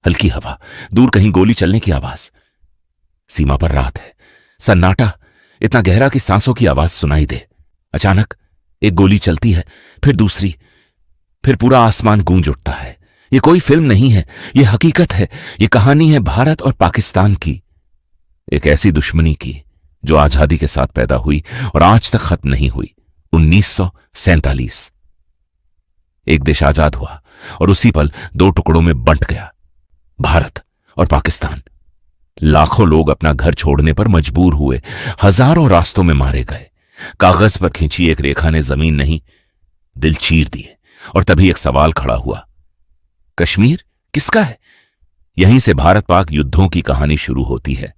हल्की हवा, दूर कहीं गोली चलने की आवाज। सीमा पर रात है, सन्नाटा इतना गहरा कि सांसों की आवाज सुनाई दे। अचानक एक गोली चलती है, फिर दूसरी, फिर पूरा आसमान गूंज उठता है। ये कोई फिल्म नहीं है, ये हकीकत है। ये कहानी है भारत और पाकिस्तान की, एक ऐसी दुश्मनी की जो आजादी के साथ पैदा हुई और आज तक खत्म नहीं हुई। 1947 एक देश आजाद हुआ और उसी पल दो टुकड़ों में बंट गया, भारत और पाकिस्तान। लाखों लोग अपना घर छोड़ने पर मजबूर हुए, हजारों रास्तों में मारे गए। कागज पर खींची एक रेखा ने जमीन नहीं, दिल चीर दिए। और तभी एक सवाल खड़ा हुआ, कश्मीर किसका है? यहीं से भारत पाक युद्धों की कहानी शुरू होती है।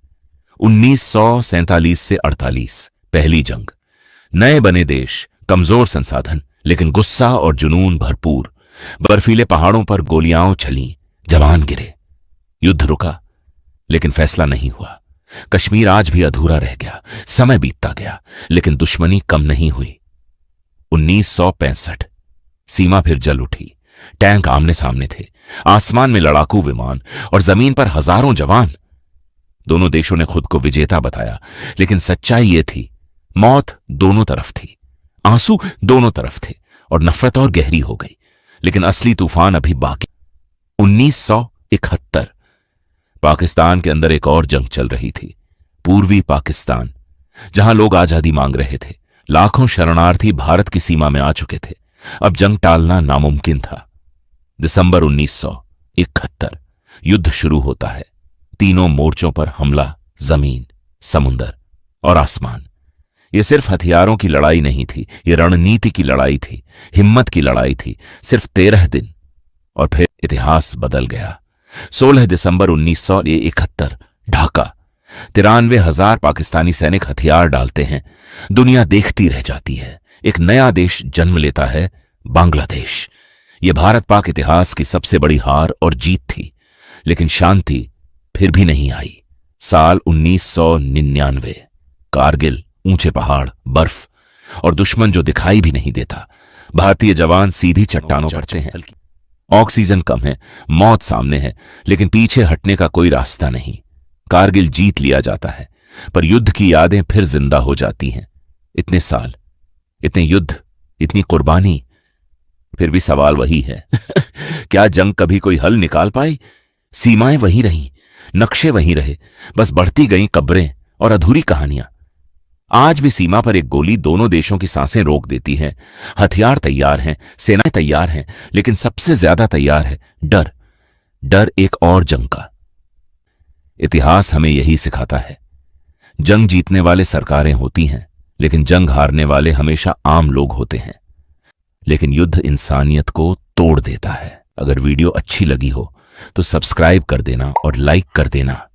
1947 से 48 पहली जंग। नए बने देश, कमजोर संसाधन, लेकिन गुस्सा और जुनून भरपूर। बर्फीले पहाड़ों पर गोलियां उछलीं, जवान गिरे। युद्ध रुका, लेकिन फैसला नहीं हुआ। कश्मीर आज भी अधूरा रह गया। समय बीतता गया, लेकिन दुश्मनी कम नहीं हुई। 1965 सीमा फिर जल उठी। टैंक आमने सामने थे, आसमान में लड़ाकू विमान और जमीन पर हजारों जवान। दोनों देशों ने खुद को विजेता बताया, लेकिन सच्चाई यह थी, मौत दोनों तरफ थी, आंसू दोनों तरफ थे और नफरत और गहरी हो गई। लेकिन असली तूफान अभी बाकी। 1971 पाकिस्तान के अंदर एक और जंग चल रही थी, पूर्वी पाकिस्तान, जहां लोग आजादी मांग रहे थे। लाखों शरणार्थी भारत की सीमा में आ चुके थे। अब जंग टालना नामुमकिन था। दिसंबर 1971 युद्ध शुरू होता है। तीनों मोर्चों पर हमला, जमीन, समुंदर और आसमान। यह सिर्फ हथियारों की लड़ाई नहीं थी, यह रणनीति की लड़ाई थी, हिम्मत की लड़ाई थी। सिर्फ 13 दिन और फिर इतिहास बदल गया। 16 दिसंबर 1971 ढाका। 93,000 पाकिस्तानी सैनिक हथियार डालते हैं। दुनिया देखती रह जाती है। एक नया देश जन्म लेता है, बांग्लादेश। यह भारत पाक इतिहास की सबसे बड़ी हार और जीत थी। लेकिन शांति फिर भी नहीं आई। साल 1999 कारगिल, ऊंचे पहाड़, बर्फ और दुश्मन जो दिखाई भी नहीं देता। भारतीय जवान सीधी चट्टानों पर चढ़ते हैं। ऑक्सीजन कम है, मौत सामने है, लेकिन पीछे हटने का कोई रास्ता नहीं। कारगिल जीत लिया जाता है, पर युद्ध की यादें फिर जिंदा हो जाती हैं। इतने साल, इतने युद्ध, इतनी कुर्बानी, फिर भी सवाल वही है क्या जंग कभी कोई हल निकाल पाई? सीमाएं वहीं रहीं, नक्शे वहीं रहे, बस बढ़ती गईं कब्रें और अधूरी कहानियां। आज भी सीमा पर एक गोली दोनों देशों की सांसें रोक देती है। हथियार तैयार हैं, सेनाएं तैयार हैं, लेकिन सबसे ज्यादा तैयार है डर। डर एक और जंग का। इतिहास हमें यही सिखाता है, जंग जीतने वाले सरकारें होती हैं, लेकिन जंग हारने वाले हमेशा आम लोग होते हैं। लेकिन युद्ध इंसानियत को तोड़ देता है। अगर वीडियो अच्छी लगी हो तो सब्सक्राइब कर देना और लाइक कर देना।